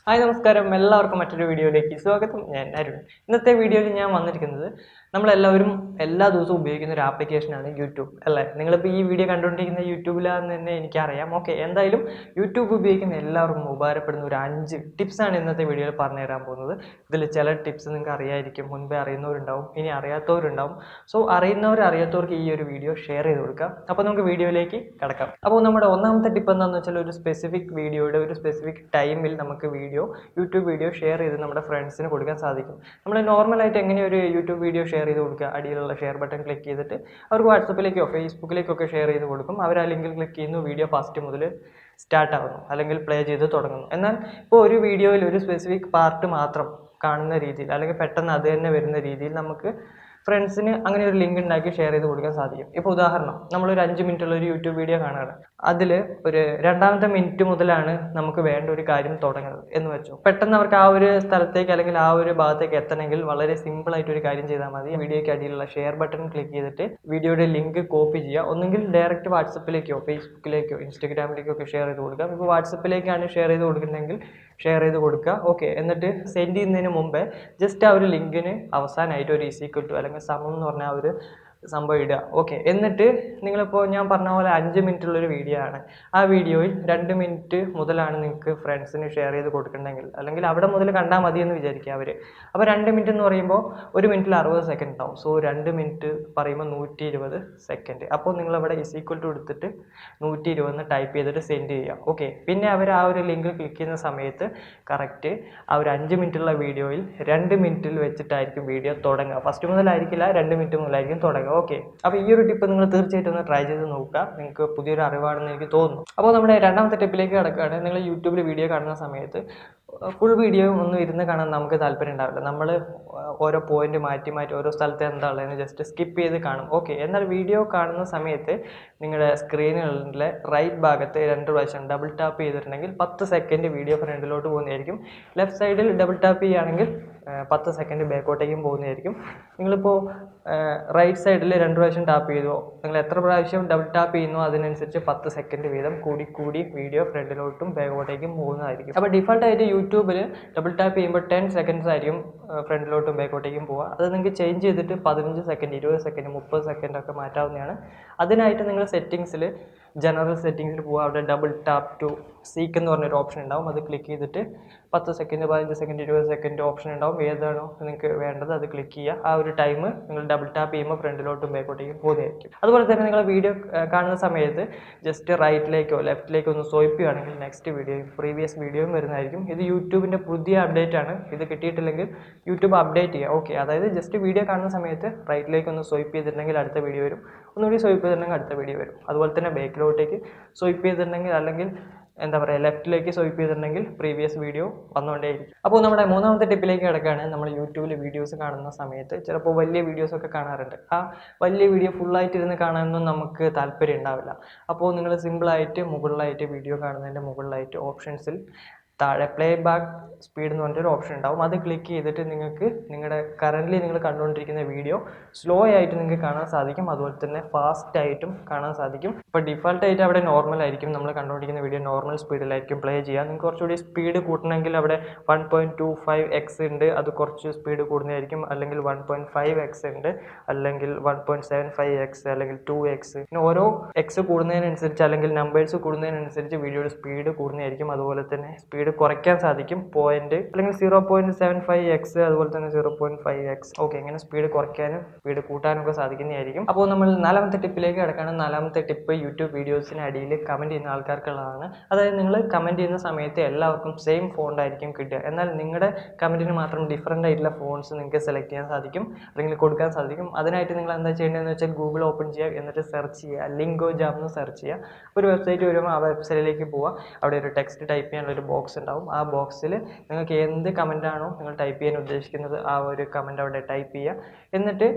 Hi നമസ്കാരം, എല്ലാവർക്കും മറ്റൊരു വീഡിയോയിലേക്ക് സ്വാഗതം. ഞാൻ അരുൺ. ഇന്നത്തെ വീഡിയോയിൽ ഞാൻ വന്നിരിക്കുന്നത് നമ്മളെല്ലാവരും എല്ലാ ദിവസവും ഉപയോഗിക്കുന്ന ഒരു ആപ്ലിക്കേഷനാണ് യൂട്യൂബ്, അല്ലേ? നിങ്ങളിപ്പോൾ ഈ വീഡിയോ കണ്ടുകൊണ്ടിരിക്കുന്ന യൂട്യൂബിലാണെന്ന് തന്നെ എനിക്കറിയാം. ഓക്കെ, എന്തായാലും യൂട്യൂബ് ഉപയോഗിക്കുന്ന എല്ലാവർക്കും ഉപകാരപ്പെടുന്ന ഒരു 5 ടിപ്സാണ് ഇന്നത്തെ വീഡിയോയിൽ പറഞ്ഞു തരാൻ പോകുന്നത്. ഇതിൽ ചില ടിപ്സ് നിങ്ങൾക്ക് അറിയായിരിക്കും, മുൻപേ അറിയുന്നവരുണ്ടാവും, ഇനി അറിയാത്തവരുണ്ടാവും. സോ അറിയാത്തവർക്ക് ഈ ഒരു വീഡിയോ ഷെയർ ചെയ്ത് കൊടുക്കാം. അപ്പോൾ നമുക്ക് വീഡിയോയിലേക്ക് കിടക്കാം. അപ്പോൾ നമ്മുടെ ഒന്നാമത്തെ ടിപ്പ് എന്താണെന്ന് വെച്ചാൽ ഒരു സ്പെസിഫിക് വീഡിയോയുടെ ഒരു സ്പെസിഫിക് ടൈമിൽ നമുക്ക് യൂട്യൂബ് വീഡിയോ ഷെയർ ചെയ്ത് നമ്മുടെ ഫ്രണ്ട്സിന് കൊടുക്കാൻ സാധിക്കും. നമ്മൾ നോർമലായിട്ട് എങ്ങനെ ഒരു യൂട്യൂബ് വീഡിയോ ഷെയർ ചെയ്ത് കൊടുക്കുക? അടിയിലുള്ള ഷെയർ ബട്ടൺ ക്ലിക്ക് ചെയ്തിട്ട് അവർക്ക് വാട്സപ്പിലേക്കോ ഫേസ്ബുക്കിലേക്കോ ഒക്കെ ഷെയർ ചെയ്ത് കൊടുക്കും. അവർ ആ ലിങ്കിൽ ക്ലിക്ക് ചെയ്യുന്നു, വീഡിയോ ഫസ്റ്റ് മുതൽ സ്റ്റാർട്ട് ആവുന്നു, അല്ലെങ്കിൽ പ്ലേ ചെയ്ത് തുടങ്ങുന്നു. എന്നാൽ ഇപ്പോൾ ഒരു വീഡിയോയിൽ ഒരു സ്പെസിഫിക് പാർട്ട് മാത്രം കാണുന്ന രീതിയിൽ, അല്ലെങ്കിൽ പെട്ടെന്ന് അത് തന്നെ വരുന്ന രീതിയിൽ നമുക്ക് ഫ്രണ്ട്സിന് അങ്ങനെ ഒരു ലിങ്ക് ഉണ്ടാക്കി ഷെയർ ചെയ്ത് കൊടുക്കാൻ സാധിക്കും. ഇപ്പോൾ ഉദാഹരണം, നമ്മളൊരു 5 മിനിറ്റുള്ള ഒരു യൂട്യൂബ് വീഡിയോ കാണുകയാണ്. അതിൽ ഒരു രണ്ടാമത്തെ മിനിറ്റ് മുതലാണ് നമുക്ക് വേണ്ട ഒരു കാര്യം തുടങ്ങുന്നത് എന്ന് വെച്ചു. പെട്ടെന്ന് അവർക്ക് ആ ഒരു സ്ഥലത്തേക്ക് അല്ലെങ്കിൽ ആ ഒരു ഭാഗത്തേക്ക് എത്തണമെങ്കിൽ വളരെ സിമ്പിൾ ആയിട്ട് ഒരു കാര്യം ചെയ്താൽ മതി. വീഡിയോയ്ക്ക് അടിയിലുള്ള ഷെയർ ബട്ടൺ ക്ലിക്ക് ചെയ്തിട്ട് വീഡിയോയുടെ ലിങ്ക് കോപ്പി ചെയ്യുക. ഒന്നെങ്കിൽ ഡയറക്റ്റ് വാട്സപ്പിലേക്കോ ഫേസ്ബുക്കിലേക്കോ ഇൻസ്റ്റഗ്രാമിലേക്കോ ഒക്കെ ഷെയർ ചെയ്ത് കൊടുക്കാം. ഇപ്പോൾ വാട്സപ്പിലേക്കാണ് ഷെയർ ചെയ്ത് കൊടുക്കുന്നതെങ്കിൽ ഷെയർ ചെയ്ത് കൊടുക്കുക. ഓക്കെ, എന്നിട്ട് സെൻഡ് ചെയ്യുന്നതിന് മുമ്പേ ജസ്റ്റ് ആ ഒരു ലിങ്കിന് അവസാനമായിട്ട് ഒരു ഈക്വൽ ടു അല്ലെങ്കിൽ സമം എന്ന് പറഞ്ഞ ആ ഒരു സംഭവം ഇടുക. ഓക്കെ, എന്നിട്ട് നിങ്ങളിപ്പോൾ ഞാൻ പറഞ്ഞ പോലെ 5 മിനിറ്റുള്ളൊരു വീഡിയോ ആണ്. ആ വീഡിയോയിൽ 2 മിനിറ്റ് മുതലാണ് നിങ്ങൾക്ക് ഫ്രണ്ട്സിന് ഷെയർ ചെയ്ത് കൊടുക്കണമെങ്കിൽ, അല്ലെങ്കിൽ അവിടെ മുതൽ കണ്ടാൽ മതി എന്ന് വിചാരിക്കുക അവർ. അപ്പോൾ 2 മിനിറ്റ് എന്ന് പറയുമ്പോൾ 1 മിനിറ്റിൽ 60 സെക്കൻഡ് ഉണ്ടാവും. സോ 2 മിനിറ്റ് പറയുമ്പോൾ 120 സെക്കൻഡ്. അപ്പോൾ നിങ്ങളവിടെ ഈക്വൽ ടു എടുത്തിട്ട് 120 ടൈപ്പ് ചെയ്തിട്ട് സെൻഡ് ചെയ്യുക. ഓക്കെ, പിന്നെ അവർ ആ ഒരു ലിങ്ക് ക്ലിക്ക് ചെയ്യുന്ന സമയത്ത് കറക്റ്റ് ആ ഒരു 5 മിനിറ്റുള്ള വീഡിയോയിൽ 2 മിനിറ്റിൽ വെച്ചിട്ടായിരിക്കും വീഡിയോ തുടങ്ങുക. ഫസ്റ്റ് മുതലായിരിക്കില്ല, 2 മിനിറ്റ് മുതലായിരിക്കും തുടങ്ങുക. ഓക്കെ, അപ്പോൾ ഈ ഒരു ടിപ്പ് നിങ്ങൾ തീർച്ചയായിട്ടും ഒന്ന് ട്രൈ ചെയ്ത് നോക്കുക. നിങ്ങൾക്ക് പുതിയൊരു അറിവാണെന്ന് എനിക്ക് തോന്നുന്നു. അപ്പോൾ നമ്മുടെ രണ്ടാമത്തെ ടിപ്പിലേക്ക് കിടക്കുകയാണ്. നിങ്ങൾ യൂട്യൂബിൽ വീഡിയോ കാണുന്ന സമയത്ത് ഫുൾ വീഡിയോ ഒന്നും ഇരുന്ന് കാണാൻ നമുക്ക് താല്പര്യം ഉണ്ടാവില്ല. നമ്മൾ ഓരോ പോയിന്റ് മാറ്റി ഓരോ സ്ഥലത്ത് എന്താ ഉള്ളതെന്ന് ജസ്റ്റ് സ്കിപ്പ് ചെയ്ത് കാണും. ഓക്കെ, എന്നാൽ വീഡിയോ കാണുന്ന സമയത്ത് നിങ്ങളുടെ സ്ക്രീനുകളിലെ റൈറ്റ് ഭാഗത്ത് 2 പ്രാവശ്യം ഡബിൾ ടാപ്പ് ചെയ്തിട്ടുണ്ടെങ്കിൽ 10 സെക്കൻഡ് വീഡിയോ ഫ്രണ്ടിലോട്ട് പോകുന്നതായിരിക്കും. ലെഫ്റ്റ് സൈഡിൽ ഡബിൾ ടാപ്പ് ചെയ്യുകയാണെങ്കിൽ 10 സെക്കൻഡ് ബാക്കോട്ടേക്കും പോകുന്നതായിരിക്കും. നിങ്ങളിപ്പോൾ റൈറ്റ് സൈഡിൽ 2 പ്രാവശ്യം ടാപ്പ് ചെയ്തോ, നിങ്ങൾ എത്ര പ്രാവശ്യം ഡബിൾ ടാപ്പ് ചെയ്യുന്നോ അതിനനുസരിച്ച് 10 സെക്കൻഡ് വീതം കൂടി വീഡിയോ ഫ്രണ്ടിലോട്ടും ബാക്കോട്ടേക്കും പോകുന്നതായിരിക്കും. അപ്പോൾ ഡിഫോൾട്ടായിട്ട് യൂട്യൂബിൽ ഡബിൾ ടാപ്പ് ചെയ്യുമ്പോൾ 10 സെക്കൻഡ്സ് ആയിരിക്കും ഫ്രണ്ടിലോട്ടും ബാക്കോട്ടേക്കും പോവുക. അത് നിങ്ങൾക്ക് ചേഞ്ച് ചെയ്തിട്ട് 15 സെക്കൻഡ് 20 സെക്കൻഡ് 30 സെക്കൻഡ് ഒക്കെ മാറ്റാവുന്നതാണ്. അതിനായിട്ട് നിങ്ങൾ സെറ്റിങ്സിൽ ജനറൽ സെറ്റിങ്സിൽ പോവുക. അവിടെ ഡബിൾ ടാപ്പ് ടു സീക്ക് എന്ന് പറഞ്ഞൊരു ഓപ്ഷൻ ഉണ്ടാവും. അത് ക്ലിക്ക് ചെയ്തിട്ട് 10 സെക്കൻഡ് 15 സെക്കൻഡ് 20 സെക്കൻഡ് ഓപ്ഷൻ ഉണ്ടാവും. ഏതാണോ നിങ്ങൾക്ക് വേണ്ടത് അത് ക്ലിക്ക് ചെയ്യുക. ആ ഒരു ടൈം നിങ്ങൾ ഡബിൾ ടാപ്പ് ചെയ്യുമ്പോൾ ഫ്രണ്ടിലോട്ടും ബാക്കോട്ടേക്കും പോകുന്നതായിരിക്കും. അതുപോലെ തന്നെ നിങ്ങൾ വീഡിയോ കാണുന്ന സമയത്ത് ജസ്റ്റ് റൈറ്റിലേക്കോ ലെഫ്റ്റിലേക്കോ ഒന്ന് സ്വൈപ്പ് ചെയ്യുകയാണെങ്കിൽ നെക്സ്റ്റ് വീഡിയോയും പ്രീവിയസ് വീഡിയോയും വരുന്നതായിരിക്കും. ഇത് യൂട്യൂബിൻ്റെ പുതിയ അപ്ഡേറ്റ് ആണ്. ഇത് കിട്ടിയിട്ടില്ലെങ്കിൽ യൂട്യൂബ് അപ്ഡേറ്റ് ചെയ്യുക. ഓക്കെ, അതായത് ജസ്റ്റ് വീഡിയോ കാണുന്ന സമയത്ത് റൈറ്റിലേക്ക് ഒന്ന് സ്വൈപ്പ് ചെയ്തിട്ടുണ്ടെങ്കിൽ അടുത്ത വീഡിയോ വരും, ഒന്നുകൂടി സ്വൈപ്പ് ചെയ്തിട്ടുണ്ടെങ്കിൽ അടുത്ത വീഡിയോ വരും. അതുപോലെ തന്നെ ബാക്കിലോട്ടേക്ക് സ്വൈപ്പ് ചെയ്തിട്ടുണ്ടെങ്കിൽ അല്ലെങ്കിൽ എന്താ പറയുക ലെഫ്റ്റിലേക്ക് സ്വൈപ്പ് ചെയ്തിട്ടുണ്ടെങ്കിൽ പ്രീവിയസ് വീഡിയോ വന്നുകൊണ്ടേയിരിക്കും. അപ്പോൾ നമ്മുടെ മൂന്നാമത്തെ ടിപ്പിലേക്ക് കിടക്കുകയാണ്. നമ്മൾ യൂട്യൂബിൽ വീഡിയോസ് കാണുന്ന സമയത്ത് ചിലപ്പോൾ വലിയ വീഡിയോസൊക്കെ കാണാറുണ്ട്. ആ വലിയ വീഡിയോ ഫുള്ളായിട്ട് ഇരുന്ന് കാണാനൊന്നും നമുക്ക് താല്പര്യം ഉണ്ടാവില്ല. അപ്പോൾ നിങ്ങൾ സിമ്പിളായിട്ട് മുകളിലായിട്ട് വീഡിയോ കാണുന്നതിൻ്റെ മുകളിലായിട്ട് ഓപ്ഷൻസിൽ താഴെ പ്ലേ ബാക്ക് സ്പീഡ് എന്ന് പറഞ്ഞൊരു ഓപ്ഷൻ ഉണ്ടാവും. അത് ക്ലിക്ക് ചെയ്തിട്ട് നിങ്ങൾക്ക് നിങ്ങളുടെ കറൻ്റ്ലി നിങ്ങൾ കണ്ടുകൊണ്ടിരിക്കുന്ന വീഡിയോ സ്ലോ ആയിട്ട് നിങ്ങൾക്ക് കാണാൻ സാധിക്കും. അതുപോലെ തന്നെ ഫാസ്റ്റ് ആയിട്ടും കാണാൻ സാധിക്കും. ഇപ്പോൾ ഡിഫോൾട്ടായിട്ട് അവിടെ നോർമൽ ആയിരിക്കും. നമ്മൾ കണ്ടുകൊണ്ടിരിക്കുന്ന വീഡിയോ നോർമൽ സ്പീഡിലായിരിക്കും പ്ലേ ചെയ്യുക. നിങ്ങൾക്ക് കുറച്ചുകൂടി സ്പീഡ് കൂട്ടണമെങ്കിൽ അവിടെ 1.25x ഉണ്ട്, അത് കുറച്ച് സ്പീഡ് കൂടുന്നതായിരിക്കും. അല്ലെങ്കിൽ 1.5x ഉണ്ട്, അല്ലെങ്കിൽ 1.75x, അല്ലെങ്കിൽ 2x. പിന്നെ ഓരോ എക്സ് കൂടുന്നതിനനുസരിച്ച് അല്ലെങ്കിൽ നമ്പേഴ്സ് കൂടുന്നതിനനുസരിച്ച് വീഡിയോയുടെ സ്പീഡ് കൂടുന്നതായിരിക്കും. അതുപോലെ തന്നെ സ്പീഡ് കുറയ്ക്കാൻ സാധിക്കും. പോയിന്റ് അല്ലെങ്കിൽ 0.75x, അതുപോലെ തന്നെ 0.5x. ഓക്കെ, ഇങ്ങനെ സ്പീഡ് കുറയ്ക്കാനും സ്പീഡ് കൂട്ടാനൊക്കെ സാധിക്കുന്നതായിരിക്കും. അപ്പോൾ നമ്മൾ നാലാമത്തെ ടിപ്പിലേക്ക് കിടക്കുകയാണ്. നാലാമത്തെ ടിപ്പ് യൂട്യൂബ് വീഡിയോസിന് അടിയിൽ കമൻറ്റ് ചെയ്യുന്ന ആൾക്കാർക്കുള്ളതാണ്. അതായത് നിങ്ങൾ കമൻറ്റ് ചെയ്യുന്ന സമയത്ത് എല്ലാവർക്കും സെയിം ഫോണ്ട് ആയിരിക്കും കിട്ടുക. എന്നാൽ നിങ്ങളുടെ കമൻറ്റിന് മാത്രം ഡിഫറൻ്റ് ആയിട്ടുള്ള ഫോൺസ് നിങ്ങൾക്ക് സെലക്ട് ചെയ്യാൻ സാധിക്കും, അല്ലെങ്കിൽ കൊടുക്കാൻ സാധിക്കും. അതിനായിട്ട് നിങ്ങൾ എന്താ ചെയ്യേണ്ടതെന്ന് വെച്ചാൽ ഗൂഗിൾ ഓപ്പൺ ചെയ്യുക, എന്നിട്ട് സെർച്ച് ചെയ്യുക, ലിങ്കോ ജാം എന്ന് സെർച്ച് ചെയ്യുക. ഒരു വെബ്സൈറ്റ് വരുമ്പോൾ ആ വെബ്സൈറ്റിലേക്ക് പോവുക. അവിടെ ഒരു ടെക്സ്റ്റ് ടൈപ്പ് ചെയ്യാനുള്ളൊരു ബോക്സ് ഉണ്ടാവും. ആ ബോക്സിൽ നിങ്ങൾക്ക് എന്ത് കമൻറ്റാണോ നിങ്ങൾ ടൈപ്പ് ചെയ്യാൻ ഉദ്ദേശിക്കുന്നത് ആ ഒരു കമൻറ്റ് അവിടെ ടൈപ്പ് ചെയ്യുക. എന്നിട്ട്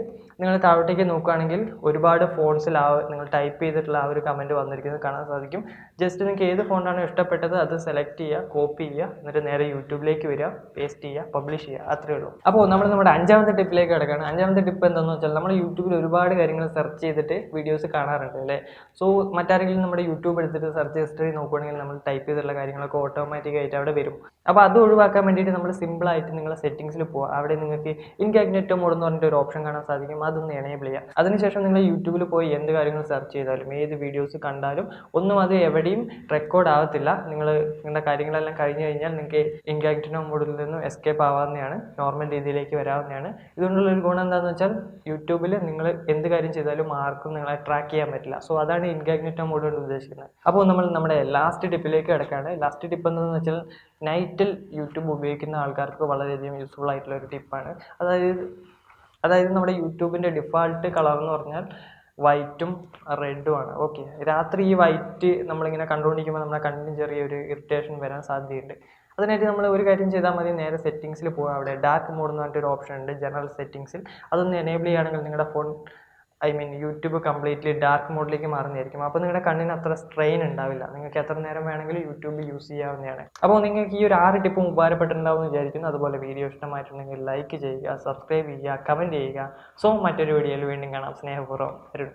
നിങ്ങൾ താഴോട്ടേക്ക് നോക്കുകയാണെങ്കിൽ ഒരുപാട് ഫോൺസിൽ നിങ്ങൾ ടൈപ്പ് ചെയ്തിട്ടുള്ള ആ ഒരു കമൻറ്റ് വന്നിരിക്കുന്നത് കാണാൻ സാധിക്കും. ജസ്റ്റ് നിങ്ങൾക്ക് ഏത് ഫോണ്ടാണോ ഇഷ്ടപ്പെട്ടത് അത് സെലക്ട് ചെയ്യുക, കോപ്പി ചെയ്യുക, എന്നിട്ട് നേരെ യൂട്യൂബിലേക്ക് വരിക, പേസ്റ്റ് ചെയ്യുക, പബ്ലിഷ് ചെയ്യുക. അത്രയേ ഉള്ളൂ. അപ്പോൾ നമ്മൾ നമ്മുടെ അഞ്ചാമത്തെ ടിപ്പിലേക്ക് കിടക്കുകയാണ്. അഞ്ചാമത്തെ ടിപ്പ് എന്താണെന്ന് വെച്ചാൽ നമ്മൾ യൂട്യൂബിൽ ഒരുപാട് കാര്യങ്ങൾ സെർച്ച് ചെയ്തിട്ട് വീഡിയോസ് കാണാറുണ്ട്, അല്ലേ? സോ മറ്റാരെങ്കിലും നമ്മുടെ യൂട്യൂബ് എടുത്തിട്ട് സെർച്ച് ഹിസ്റ്ററി നോക്കുകയാണെങ്കിൽ നമ്മൾ ടൈപ്പ് ചെയ്തിട്ടുള്ള കാര്യങ്ങളൊക്കെ ഓട്ടോമാറ്റിക്കായിട്ട് ആയിട്ട് അവിടെ വരും. അപ്പോൾ അത് ഒഴിവാക്കാൻ വേണ്ടിയിട്ട് നമ്മൾ സിമ്പിളായിട്ട് നിങ്ങളെ സെറ്റിംഗ്സിൽ പോകുക. അവിടെ നിങ്ങൾക്ക് ഇൻകോഗ്നിറ്റോ മോഡ് എന്ന് പറഞ്ഞിട്ട് ഒരു ഓപ്ഷൻ കാണാൻ സാധിക്കും. അതൊന്ന് എനേബിൾ ചെയ്യുക. അതിനുശേഷം നിങ്ങൾ യൂട്യൂബിൽ പോയി എന്ത് കാര്യങ്ങൾ സെർച്ച് ചെയ്താലും ഏത് വീഡിയോസ് കണ്ടാലും ഒന്നും അത് എവിടെയും റെക്കോർഡ് ആവത്തില്ല. നിങ്ങളുടെ കാര്യങ്ങളെല്ലാം കഴിഞ്ഞ് കഴിഞ്ഞാൽ നിങ്ങൾക്ക് ഇൻകോഗ്നിറ്റോ മോഡിൽ നിന്നും എസ്കേപ്പ് ആവാവുന്നതാണ്, നോർമൽ രീതിയിലേക്ക് വരാവുന്നതാണ്. ഇതുകൊണ്ടുള്ളൊരു ഗുണം എന്താണെന്ന് വെച്ചാൽ യൂട്യൂബിൽ നിങ്ങൾ എന്ത് കാര്യം ചെയ്താലും ആർക്കും നിങ്ങളെ ട്രാക്ക് ചെയ്യാൻ പറ്റില്ല. സോ അതാണ് ഇൻകോഗ്നിറ്റോ മോഡ് കൊണ്ട് ഉദ്ദേശിക്കുന്നത്. അപ്പോൾ നമ്മൾ നമ്മുടെ ലാസ്റ്റ് ടിപ്പിലേക്ക് കിടക്കുകയാണ്. ലാസ്റ്റ് ടിപ്പ് എന്താണെന്ന് വെച്ചാൽ നൈറ്റിൽ യൂട്യൂബ് ഉപയോഗിക്കുന്ന ആൾക്കാർക്ക് വളരെയധികം യൂസ്ഫുൾ ആയിട്ടുള്ള ഒരു ടിപ്പാണ്. അതായത് നമ്മുടെ യൂട്യൂബിൻ്റെ ഡിഫാൾട്ട് കളർ എന്ന് പറഞ്ഞാൽ വൈറ്റും റെഡും ആണ്. ഓക്കെ, രാത്രി ഈ വൈറ്റ് നമ്മളിങ്ങനെ കണ്ടുകൊണ്ടിരിക്കുമ്പോൾ നമ്മുടെ കണ്ണിന് ചെറിയൊരു ഇറിറ്റേഷൻ വരാൻ സാധ്യതയുണ്ട്. അതിനായിട്ട് നമ്മൾ ഒരു കാര്യം ചെയ്താൽ മതി, നേരെ സെറ്റിങ്സിൽ പോകുക. അവിടെ ഡാർക്ക് മോഡ് എന്ന് പറഞ്ഞിട്ടൊരു ഓപ്ഷൻ ഉണ്ട് ജനറൽ സെറ്റിങ്സിൽ. അതൊന്ന് എനേബിൾ ചെയ്യുകയാണെങ്കിൽ നിങ്ങളുടെ ഫോൺ യൂട്യൂബ് കംപ്ലീറ്റ്ലി ഡാർക്ക് മോഡിലേക്ക് മാറുന്നതായിരിക്കും. അപ്പോൾ നിങ്ങളുടെ കണ്ണിന് അത്ര സ്ട്രെയിൻ ഉണ്ടാവില്ല. നിങ്ങൾക്ക് എത്ര നേരം വേണമെങ്കിലും യൂട്യൂബ് യൂസ് ചെയ്യാവുന്നതാണ്. അപ്പോൾ നിങ്ങൾക്ക് ഈ ഒരു 6 ടിപ്പും ഉപകാരപ്പെട്ടിട്ടുണ്ടാവും എന്ന് വിചാരിക്കുന്നു. അതുപോലെ വീഡിയോ ഇഷ്ടമായിട്ടുണ്ടെങ്കിൽ ലൈക്ക് ചെയ്യുക, സബ്സ്ക്രൈബ് ചെയ്യുക, കമൻറ്റ് ചെയ്യുക. സോ മറ്റൊരു വീഡിയോയിൽ വീണ്ടും കാണാം. സ്നേഹപൂർവ്വം അരുൺ.